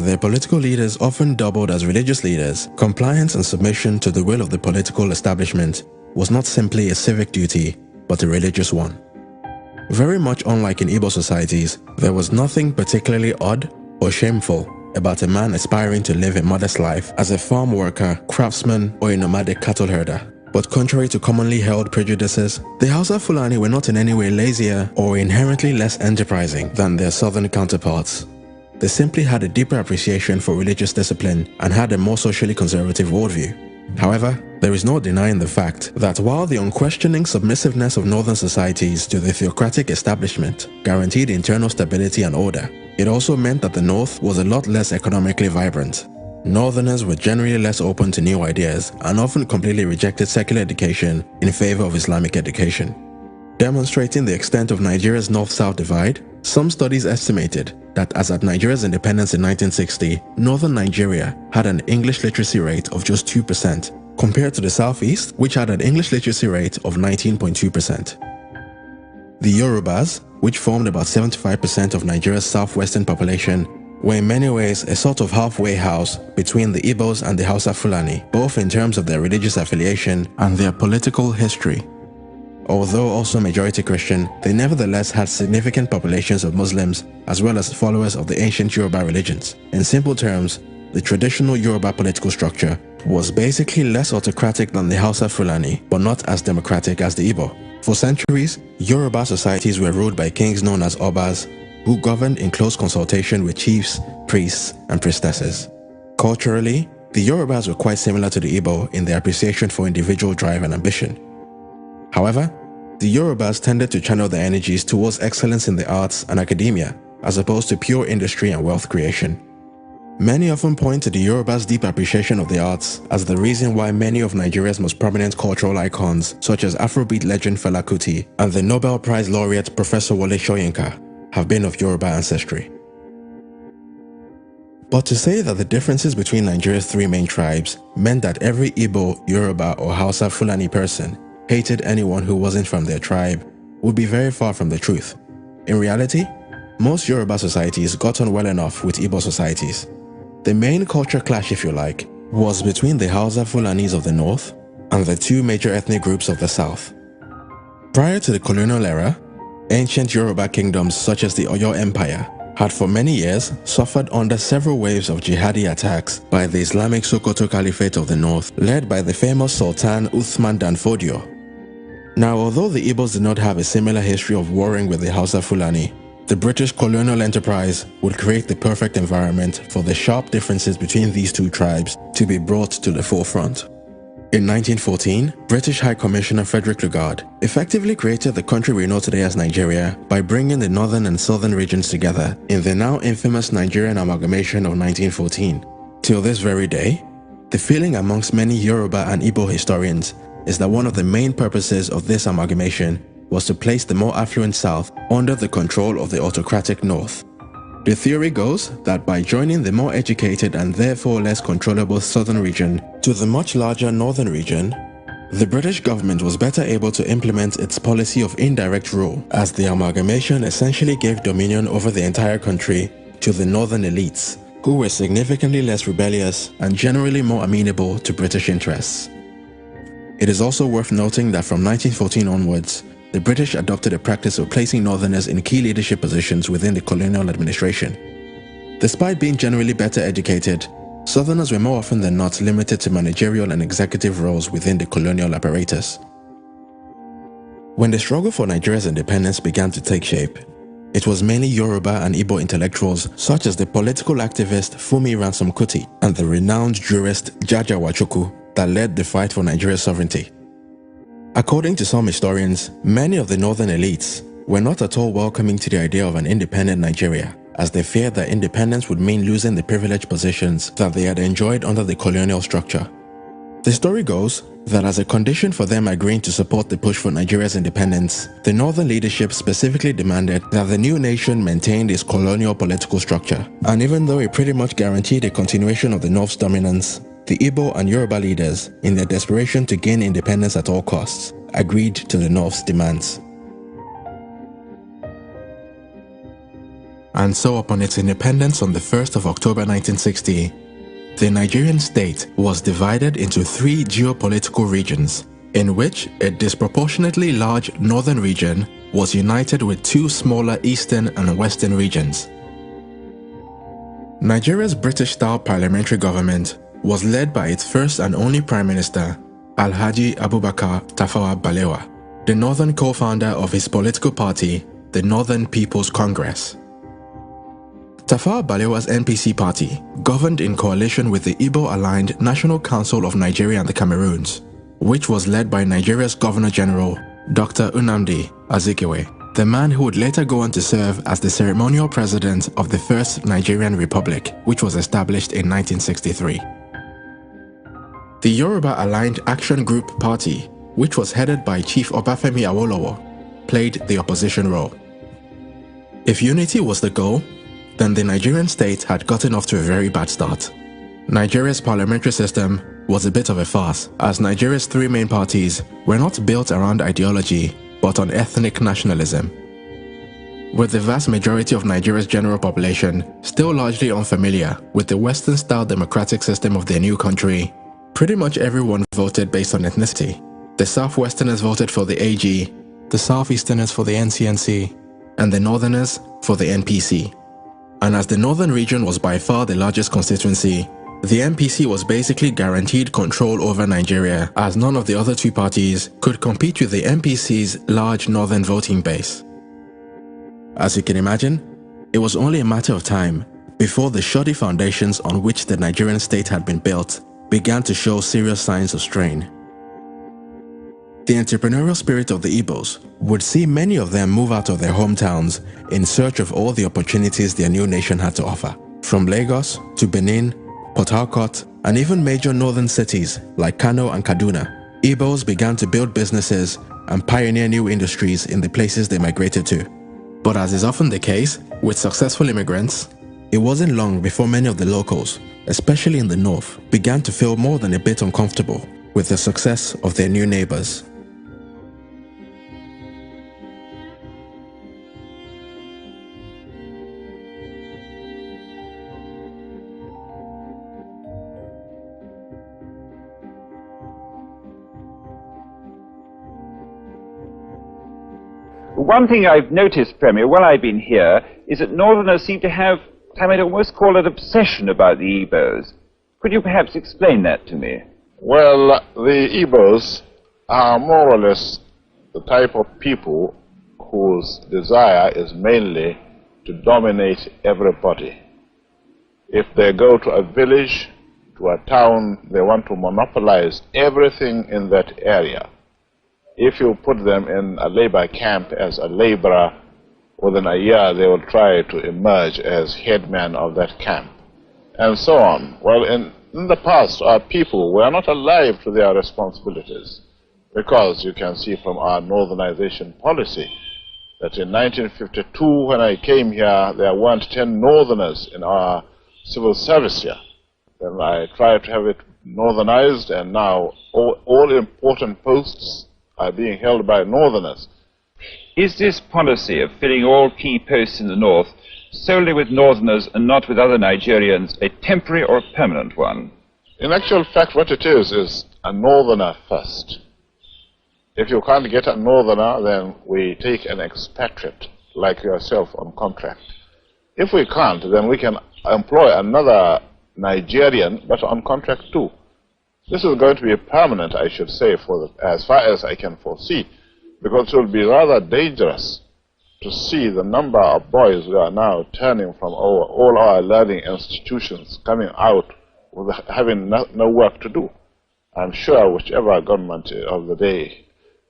Their political leaders often doubled as religious leaders. Compliance and submission to the will of the political establishment was not simply a civic duty, but a religious one. Very much unlike in Igbo societies, there was nothing particularly odd or shameful about a man aspiring to live a modest life as a farm worker, craftsman, or a nomadic cattle herder. But contrary to commonly held prejudices, the Hausa Fulani were not in any way lazier or inherently less enterprising than their southern counterparts. They simply had a deeper appreciation for religious discipline and had a more socially conservative worldview. However, there is no denying the fact that while the unquestioning submissiveness of northern societies to the theocratic establishment guaranteed internal stability and order, it also meant that the north was a lot less economically vibrant. Northerners were generally less open to new ideas and often completely rejected secular education in favor of Islamic education. Demonstrating the extent of Nigeria's north-south divide, some studies estimated that as at Nigeria's independence in 1960, northern Nigeria had an English literacy rate of just 2%, compared to the southeast, which had an English literacy rate of 19.2%. The Yorubas, which formed about 75% of Nigeria's southwestern population, were in many ways a sort of halfway house between the Igbos and the Hausa Fulani, both in terms of their religious affiliation and their political history. Although also majority Christian, they nevertheless had significant populations of Muslims as well as followers of the ancient Yoruba religions. In simple terms, the traditional Yoruba political structure was basically less autocratic than the Hausa Fulani, but not as democratic as the Igbo. For centuries, Yoruba societies were ruled by kings known as Obas, who governed in close consultation with chiefs, priests, and priestesses. Culturally, the Yorubas were quite similar to the Igbo in their appreciation for individual drive and ambition. However, the Yorubas tended to channel their energies towards excellence in the arts and academia, as opposed to pure industry and wealth creation. Many often point to the Yorubas' deep appreciation of the arts as the reason why many of Nigeria's most prominent cultural icons, such as Afrobeat legend Fela Kuti and the Nobel Prize laureate Professor Wole Soyinka, have been of Yoruba ancestry. But to say that the differences between Nigeria's three main tribes meant that every Igbo, Yoruba, or Hausa Fulani person hated anyone who wasn't from their tribe would be very far from the truth. In reality, most Yoruba societies got on well enough with Igbo societies. The main culture clash, if you like, was between the Hausa Fulanis of the north and the two major ethnic groups of the south. Prior to the colonial era, ancient Yoruba kingdoms such as the Oyo Empire had for many years suffered under several waves of jihadi attacks by the Islamic Sokoto Caliphate of the north, led by the famous Sultan Uthman Dan Fodio. Now, although the Igbos did not have a similar history of warring with the Hausa Fulani, the British colonial enterprise would create the perfect environment for the sharp differences between these two tribes to be brought to the forefront. In 1914, British High Commissioner Frederick Lugard effectively created the country we know today as Nigeria by bringing the northern and southern regions together in the now infamous Nigerian Amalgamation of 1914. Till this very day, the feeling amongst many Yoruba and Igbo historians is that one of the main purposes of this amalgamation was to place the more affluent south under the control of the autocratic north. The theory goes that by joining the more educated and therefore less controllable southern region to the much larger northern region, the British government was better able to implement its policy of indirect rule, as the amalgamation essentially gave dominion over the entire country to the northern elites, who were significantly less rebellious and generally more amenable to British interests. It is also worth noting that from 1914 onwards, the British adopted a practice of placing northerners in key leadership positions within the colonial administration. Despite being generally better educated, southerners were more often than not limited to managerial and executive roles within the colonial apparatus. When the struggle for Nigeria's independence began to take shape, it was mainly Yoruba and Igbo intellectuals such as the political activist Fumi Ransom Kuti and the renowned jurist Jaja Wachukwu that led the fight for Nigeria's sovereignty. According to some historians, many of the northern elites were not at all welcoming to the idea of an independent Nigeria, as they feared that independence would mean losing the privileged positions that they had enjoyed under the colonial structure. The story goes that as a condition for them agreeing to support the push for Nigeria's independence, the northern leadership specifically demanded that the new nation maintain its colonial political structure. And even though it pretty much guaranteed a continuation of the North's dominance, the Igbo and Yoruba leaders, in their desperation to gain independence at all costs, agreed to the North's demands. And so upon its independence on the 1st of October 1960, the Nigerian state was divided into 3 geopolitical regions, in which a disproportionately large northern region was united with 2 smaller eastern and western regions. Nigeria's British-style parliamentary government was led by its first and only Prime Minister, Alhaji Abubakar Tafawa Balewa, the northern co-founder of his political party, the Northern People's Congress. Tafawa Balewa's NPC party governed in coalition with the Igbo-aligned National Council of Nigeria and the Cameroons, which was led by Nigeria's Governor-General, Dr. Nnamdi Azikiwe, the man who would later go on to serve as the ceremonial president of the First Nigerian Republic, which was established in 1963. The Yoruba-aligned Action Group Party, which was headed by Chief Obafemi Awolowo, played the opposition role. If unity was the goal, then the Nigerian state had gotten off to a very bad start. Nigeria's parliamentary system was a bit of a farce, as Nigeria's 3 main parties were not built around ideology, but on ethnic nationalism. With the vast majority of Nigeria's general population still largely unfamiliar with the Western-style democratic system of their new country, pretty much everyone voted based on ethnicity. The Southwesterners voted for the AG, the Southeasterners for the NCNC, and the Northerners for the NPC. And as the Northern region was by far the largest constituency, the NPC was basically guaranteed control over Nigeria, as none of the other 2 parties could compete with the NPC's large northern voting base. As you can imagine, it was only a matter of time before the shoddy foundations on which the Nigerian state had been built began to show serious signs of strain. The entrepreneurial spirit of the Igbos would see many of them move out of their hometowns in search of all the opportunities their new nation had to offer. From Lagos to Benin, Port Harcourt, and even major northern cities like Kano and Kaduna, Igbos began to build businesses and pioneer new industries in the places they migrated to. But as is often the case with successful immigrants, it wasn't long before many of the locals, especially in the north, began to feel more than a bit uncomfortable with the success of their new neighbors. One thing I've noticed, Premier, while I've been here, is that Northerners seem to have, I might almost call it, obsession about the Igbos. Could you perhaps explain that to me? Well, the Igbos are more or less the type of people whose desire is mainly to dominate everybody. If they go to a village, to a town, they want to monopolize everything in that area. If you put them in a labor camp as a laborer, within a year they will try to emerge as headman of that camp, and so on. Well, in the past, our people were not alive to their responsibilities, because you can see from our northernization policy that in 1952, when I came here, there weren't 10 northerners in our civil service here. Then I tried to have it northernized, and now all important posts are being held by northerners. Is this policy of filling all key posts in the north solely with northerners and not with other Nigerians a temporary or a permanent one? In actual fact, what it is a northerner first. If you can't get a northerner, then we take an expatriate like yourself on contract. If we can't, then we can employ another Nigerian, but on contract too. This is going to be permanent, I should say, as far as I can foresee, because it will be rather dangerous to see the number of boys who are now turning from all our learning institutions, coming out with having no work to do. I'm sure whichever government of the day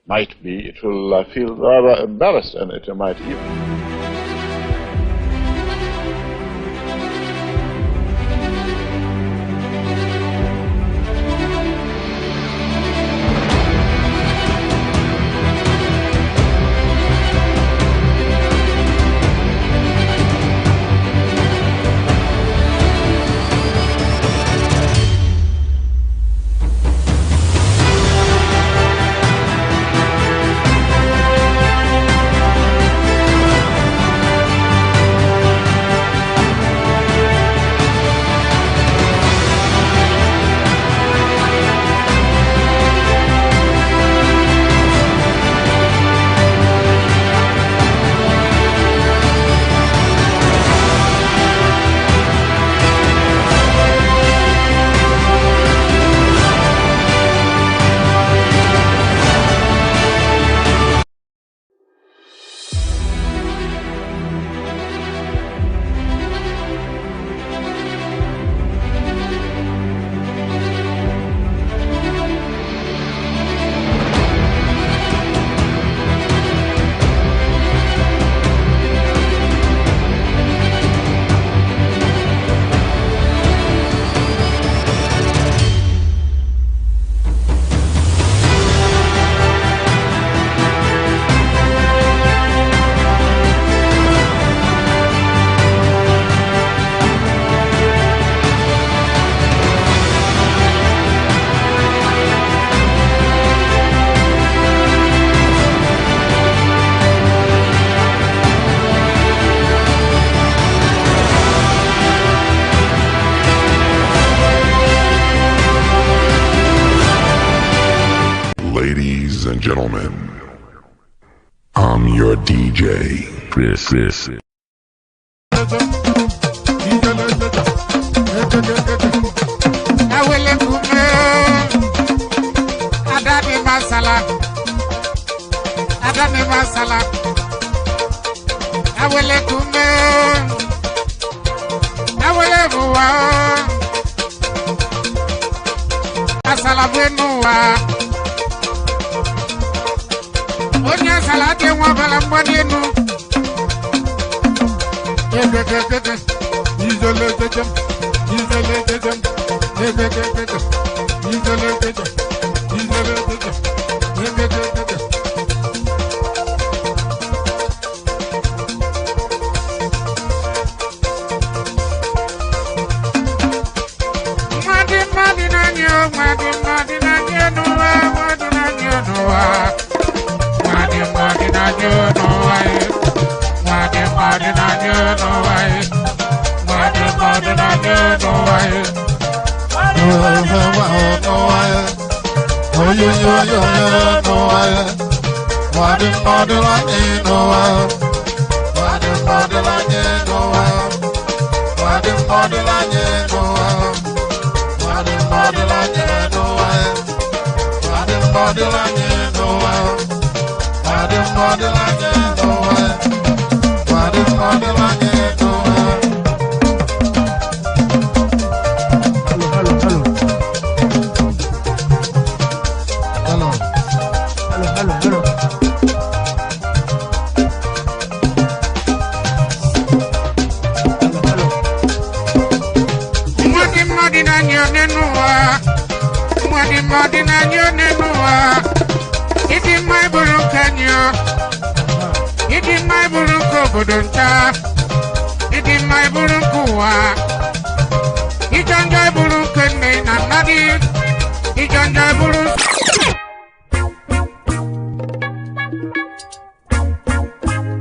might be, it will feel rather embarrassed, and it might even... and gentlemen, I'm your DJ. This is it.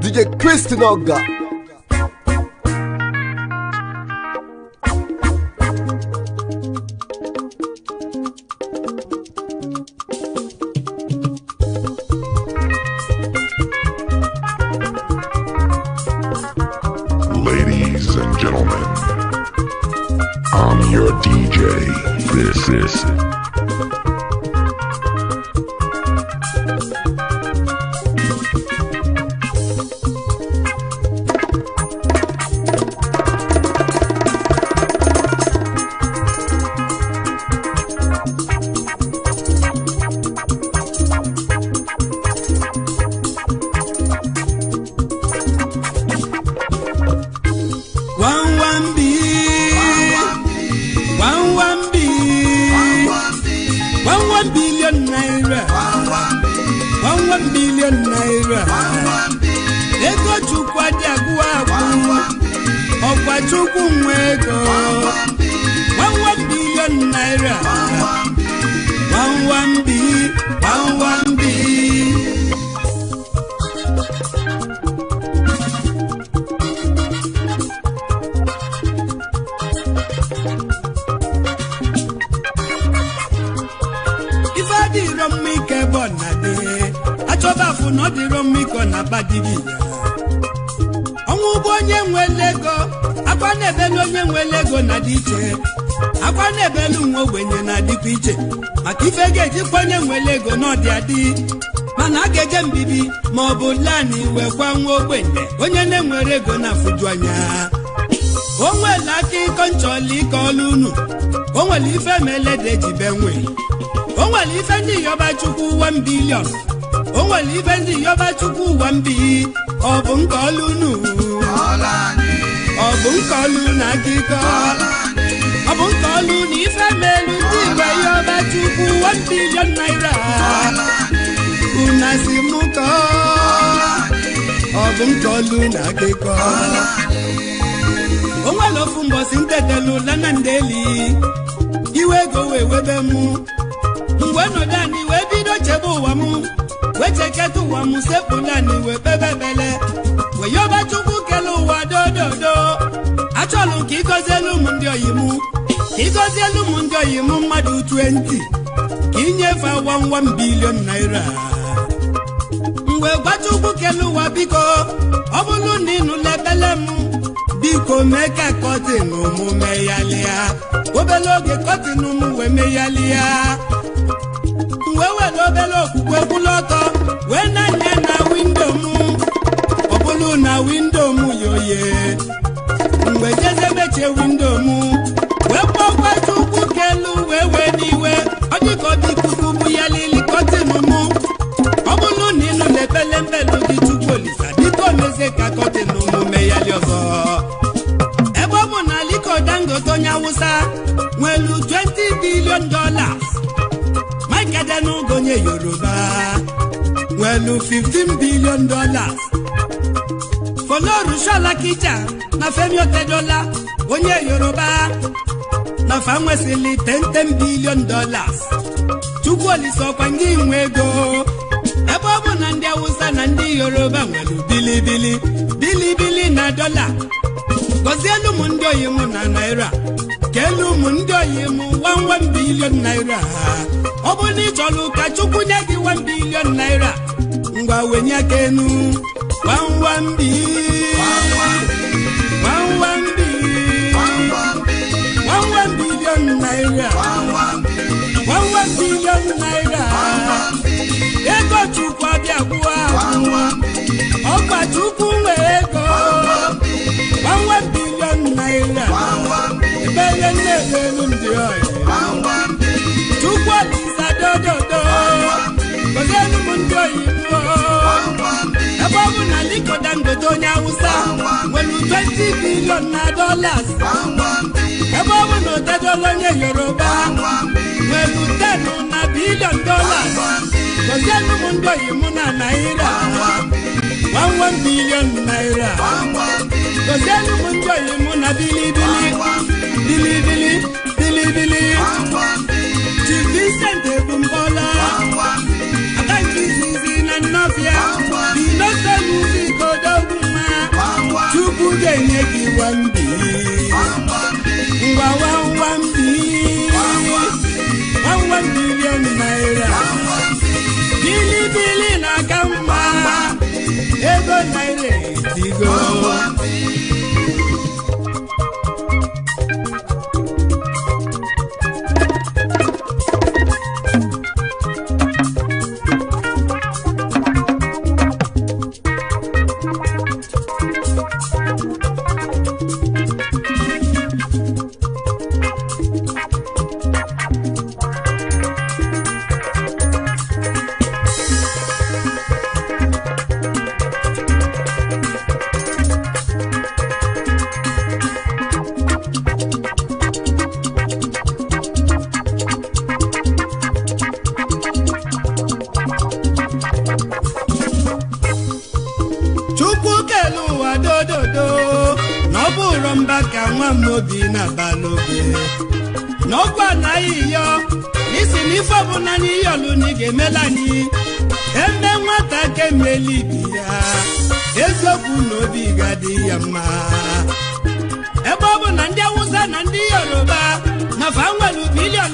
DJ Christian Ogga. Ladies and gentlemen, I'm your DJ. This is it. Mana geje mbibi ma ọ bụ lani wekwa nwa ogbenye onye na-enwere ego na fuju anya o nwere akụkọ nchọli ka ọlụ unu o nwere ife melede jibe nwe o nwere ife ndị yoba chukwu 1 billion o nwere ife ndị yoba chukwu 1 bi ọ bụ nke ọlụ unu ọ bụ nke ọlụ na akụkọ ọ bụ nke ọlụ na ife melu ndị igwe yoba chukwu 1 billion naira unasimuko ọbụ nkọlu na akụkọ onwere ofu mbọsị ntetelu lana ndeli iwe ego wee webe mụ mgbe nọdụ anyị wee bido chebe ụwa m wee cheketa ụwa m sekpụla anyị wee kpebebele wee yọba chukwu kele ụwa dododo achọlụ ka ịgọzielu ụmụ ndị oyi m ka ịgọzielu ụmụ ndị oyi m mmadụ 20 ka inyefe 1 billion naira mgbe gwachukwu kelu wa biko ọ bụrụ na ịnụ lebele m biko mee ka kọtin mụ meghalịa obele oge kọtin m wee meghalịa wee were obele okwukwe kwụlụ ọtọ wee na-anya na windo m ọ bụrụ na windo m yoye mgbe jeze mechie windo m wee kpọkwa chukwu kelu wee n'iwe ọ dịka ọ dị ikuku bụ ya lili kọtin m ọ bụrụ na ịnụ lebele mbelu gị chukwu olisa dịka omeze ka kọtin m meghalị ọzọ ebe ọ bụ na Aliko Dangote onye Awụsa nwelu $20 billion Mike Adenuga onye Yoruba nwelu $15 billion Folorunsho Kija na Femi Otedola onye Yoruba na fa nwesịrị $10 billion Chukwu Olisa ọkwa ndị nwe ego ebe ọ bụ na ndị Awụsa na ndị Yoruba nwelu bilibili na dọla gozielu m ndị oyi m na naira kelu m ndị oyi m 1 billion naira ọ bụ na ị chọrọ ka Chukwu nye gị 1 billion naira ngwa wenye aka enu 1 billion naira 1 billion naira ego Chukwu abịa gwụọ ọkwa Chukwu nwee ego 1 billion naira ebele nne-elu ndị oyi Chukwu Olisa dododo gozielu m ndị oyi ebe ọ bụ na Aliko Dangote onye Awụsa nwere $20 billion ebe ọ bụ na Otedola onye Yoruba nwere $10 billion gozielu m ndị oyi m na naira 1 billion naira gozielu m ndị oyi m na bilibili Chief Vincent Ebumbola Adankizizi na Nnọfịa Dinoso Music Odogwuma Chukwu ga-enye gị 1 ngwa 1 billion naira bilibili na aka mma ego naira etigo obi na baloge n'ọkwa na iyo isi n'ife ọbụla n'iyolu na ị ga-emela anyị eme nwata ka emeli ibi ya eziokwu na obi ga-adị ya mma ebe ọ bụ na ndị Awụsa na ndị Yoruba na fa nwere $billion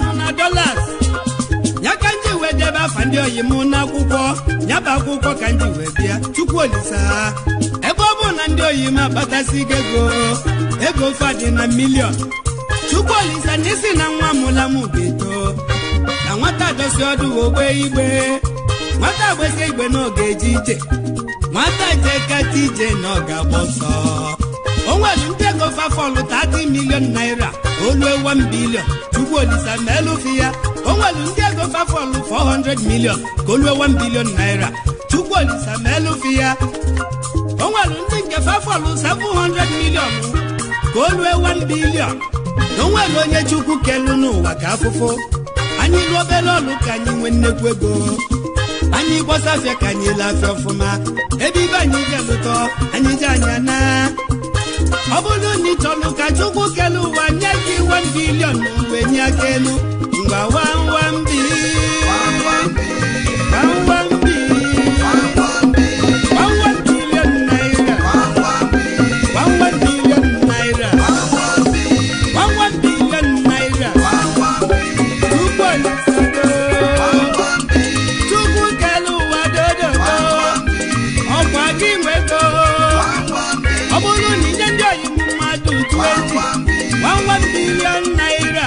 ya ka nji wee debe afa ndị oyi m n'akwụkwọ nyaba akwụkwọ ka nji wee bịa Chukwu Olisa ebe ọ bụ na ndị oyi m akpatasị ego fadị na million Chukwu Olisa n'isi na nwa mụla m ga-eto na nwata dosi ọdụ ogbe igbe nwata gbesi igbe n'oge eje ije nwata jekata ije na ọ ga-agba ọsọ o nwere ndị ego fafọlụ $30 million olue 1 billion Chukwu Olisa melụfi ya o nwere ndị ego fafọlụ $400 million ka olue 1 billion naira Chukwu Olisa melụfi ya o nwere ndị nke fafọlụ $700 million ka olue 1 billion na o nwere onye Chukwu kelu n'ụwa ka afụfụ anyị lụọ obere ọlụ ka anyị nwee nnekwu ego anyị gbasafịa ka anyị lafịa ọfụma ebe ibe anyị ga-elụtọ anyị ji anya na ọ bụrụ na ị chọrọ ka Chukwu kelu ụwa nye gị 1 billion mgbe nye aka elu ngwa 1 billion 1 billion naira.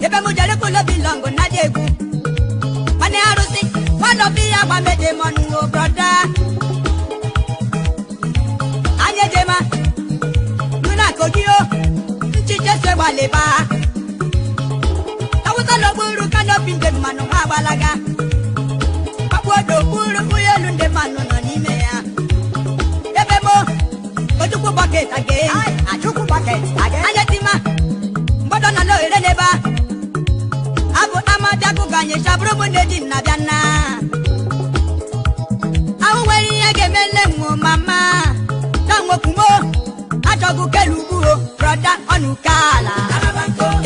Ebe mo jare ko lo bilongo na degu. Mane arusi, one of the agba meje monu brother. Anye jema. Nuna kodio. Nchiche se wale ba. Awusa lo buru kano pinde manu abalaga. Papodo buru uyelu nde manu no nime ya. Ebe mo. Ojuku bucket again. Ajuku bucket again. Anye tima. Mbodona lo ireneba. Abu amada kuganye shabro munedi na biana. Awu weri yege mele mo mama. Tango kumo. Ajogu kelugu brother onukala.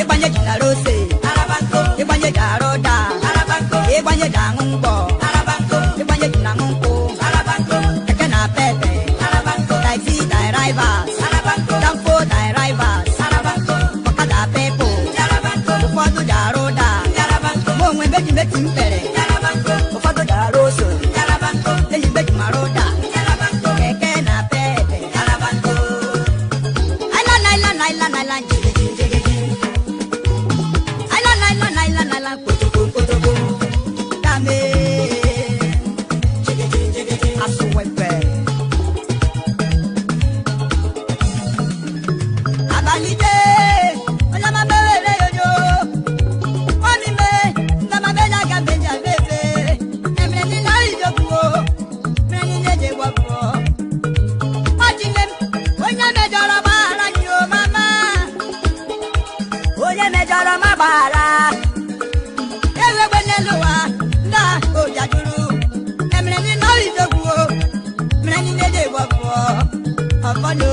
Ebanye jina rose. Ebanye jaroda. Ebanye dangungo. Ebanye jina ngungo. Keke na pepe. Taxi drivers. Tampo drivers. Okada pepo. Ufodu jaroda. Mwe beji beti mpere. Ufodu jaroso. Beji beti maroda. Keke na pepe. Island. Dame. Asuwepe. Abalide. Olama mele yoyo. Oni me. Ndama bela gambeja bebe. Emre ni na ijokuo. Emre ni neje wapo. Majinem. Onya mejoro bara nyo mama. Onya mejoro mabara. Ewe beneloa. Na ojaduru. Emre ni na ijokuo. Emre ni neje wapo. Afano.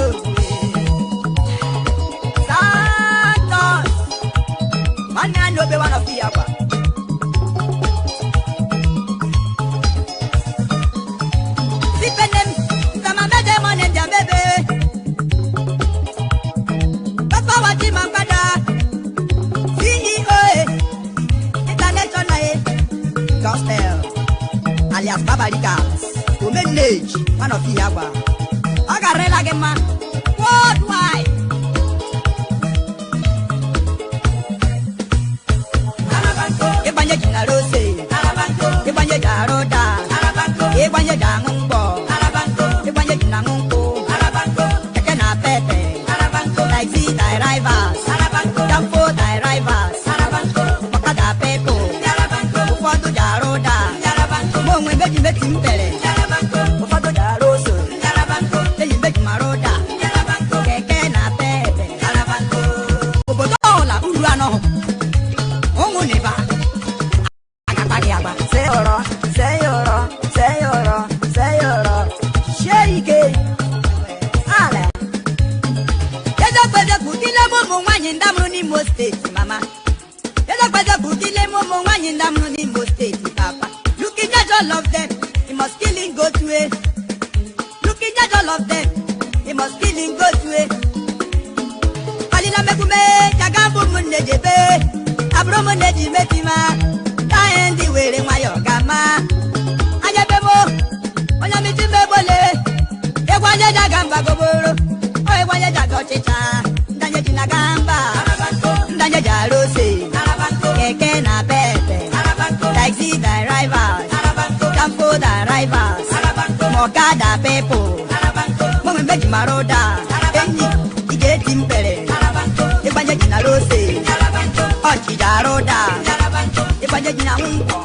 Santos. Manya no be one of the agua. Sipenem, sama bede mone jambebe. Papa wati mangada. CEO, international gospel, alias Babarikas, Womenage, one of the agua. Agarela gema, worldwide. Ebanye jina rose. Ebanye jaroda. Ebanye dangungo. Ebanye jina ngungo. Keke na pepe. Taxi drivers. Tampo drivers. Okada pepo. Ufodu jaroda. Mwe beji beti mpere. Ufodu jaroso. Beji beti maroda. Keke na pepe. Obodo la uruano. Ongu neba. Agapagaba. Sayoro. Shake. Ale. Yezo kweze kutile mumu wanyi ndamru ni Mo State, mama. Yezo kweze kutile mumu wanyi ndamru ni Mo State, papa. Looking at all of them, he must kill him go to it. Looking at all of them, he must kill him go to it. Kalila mekume, jagambu munde jebe. Abro munde jimetima. Taendi were mwayo gama. Anyebebo, onyamitimbe bole. Egwanye jagamba goboro. Egwanye jagochicha. Ndanye jinagamba. Ndanye jarose. Keke na pepe. Taxi drivers. Tampo drivers. Mokada pepo. Mwe meji maroda. Enyi, ije timpere. Egwanye jinarose. Ochi jaroda. Egwanye jinahungo.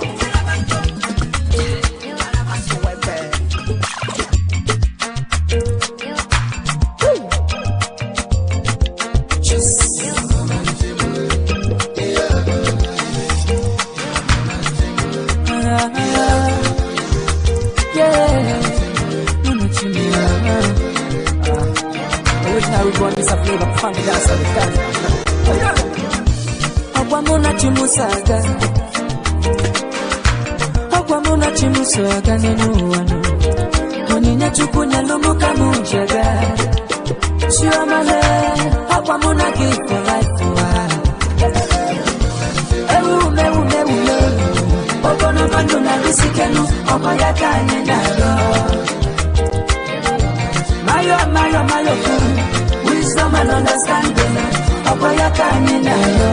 Ogwamuna chimusaga nenuano. Onine chukunya lumuka mujaga. Shiomale, ogwamuna give for life. Ume. Ogono bando na risikenu, okoya kanye naro. wisdom and understanding. Okoya kanina yo.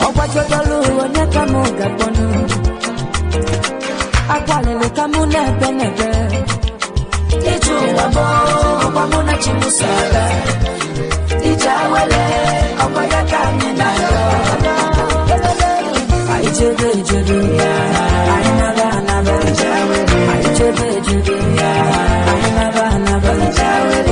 Okwachotolu onyeka muga ponu. Akwalele kamune benebe. Iju wabo wamuna chimusaga. Ijawele okoya kanina yo. Aichebe jebe ya. Ainaba naba ijawele. Aichebe jebe ya. Ainaba naba ijawele.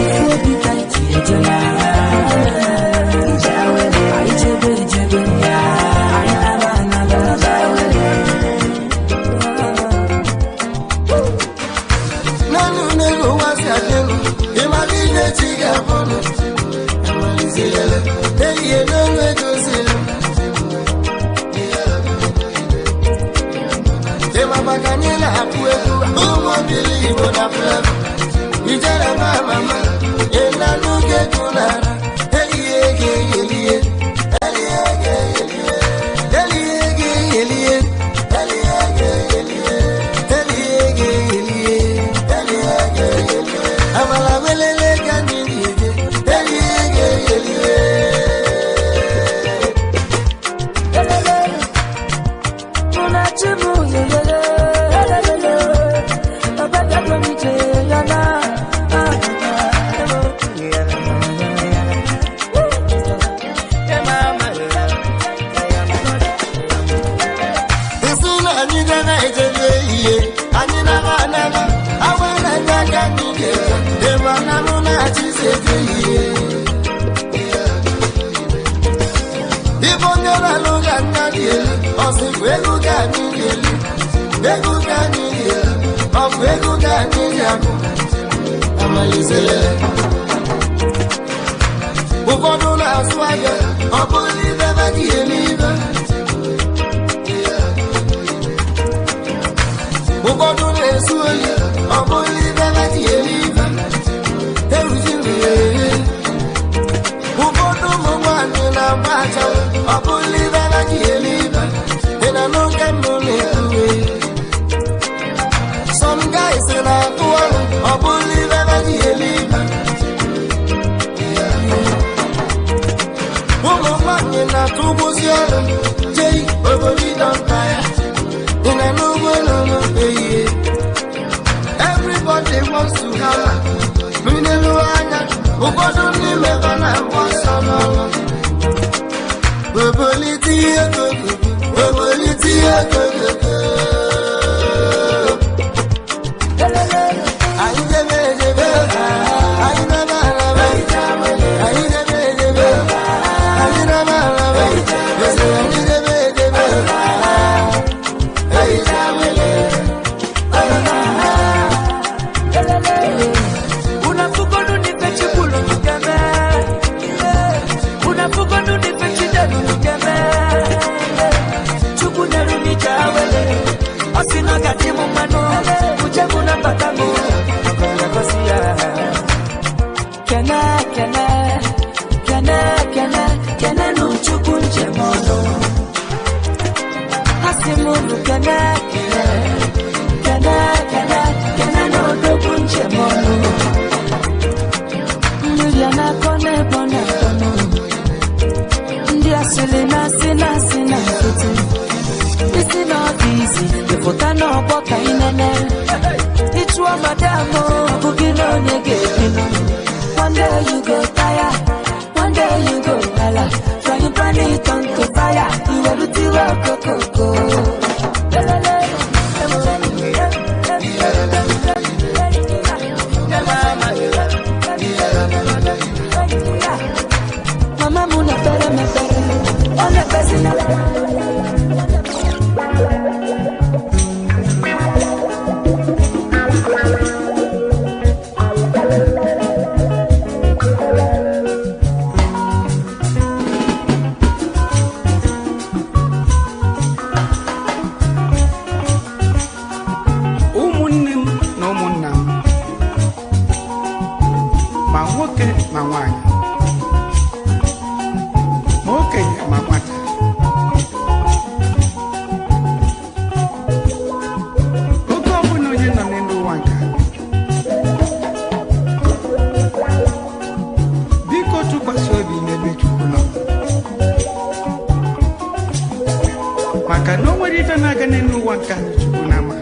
one can Chukunama.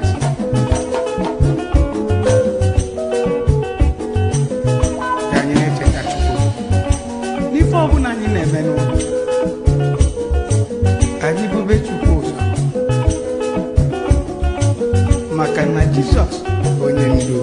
Before Bunani never know. I will be to pose. Makana Jesus, Onyendo.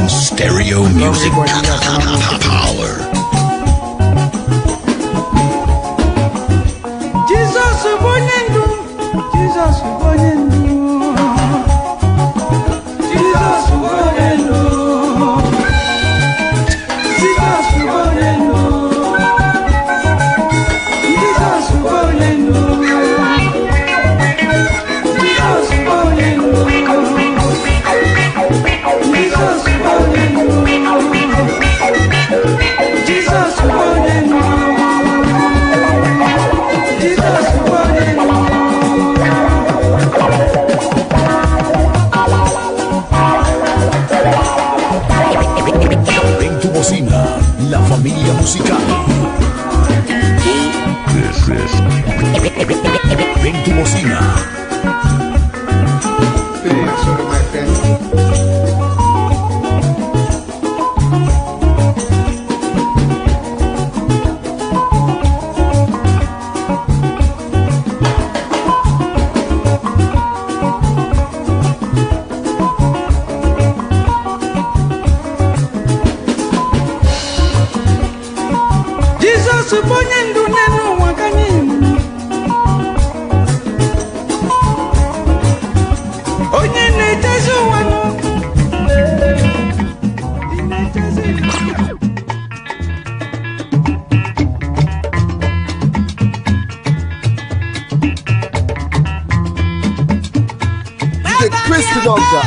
Stereo music power. Jesus Ubonyendu, Jesus Ubonyendu, Jesus Ubonyendu, Jesus Ubonyendu, Jesus Ubonyendu, Jesus Ubonyendu, Jesus Ubonyendu, Jesus Ubonyendu. En tu bocina, la familia musical. En tu bocina. Ubonyendu nenu wakanyinu onye na-etezi wanu The Christian Doctor.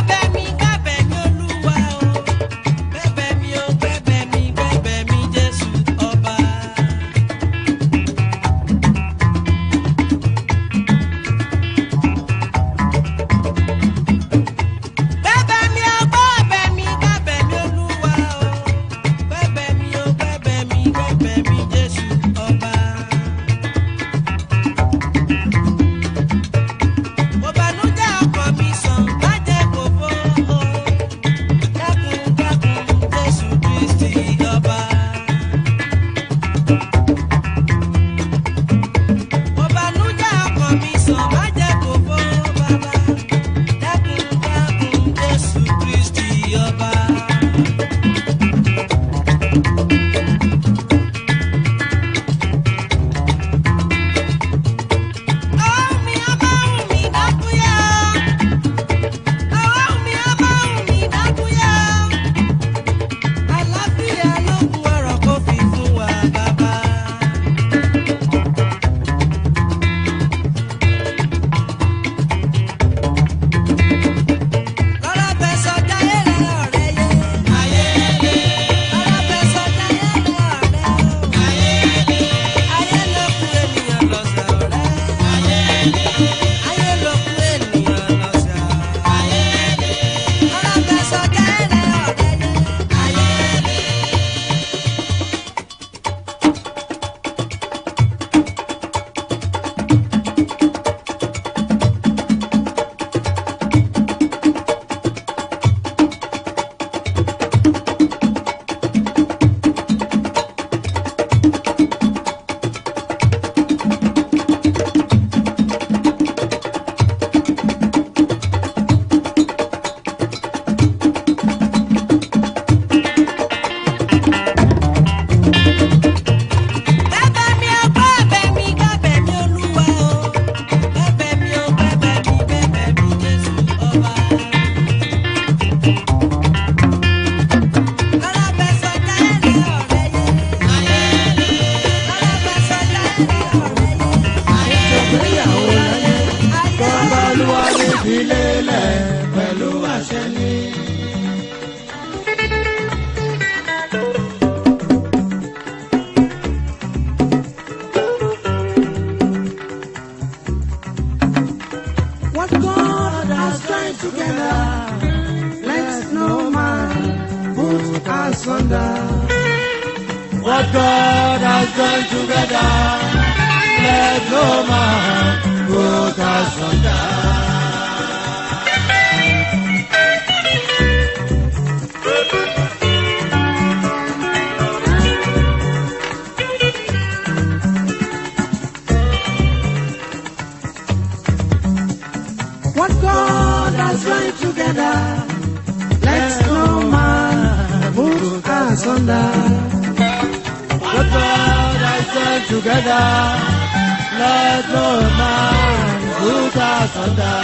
What God has joined together, let no man put asunder. What God has joined together, let no man put asunder. What God has joined together, let no man put asunder. What God has joined together, let no man put asunder.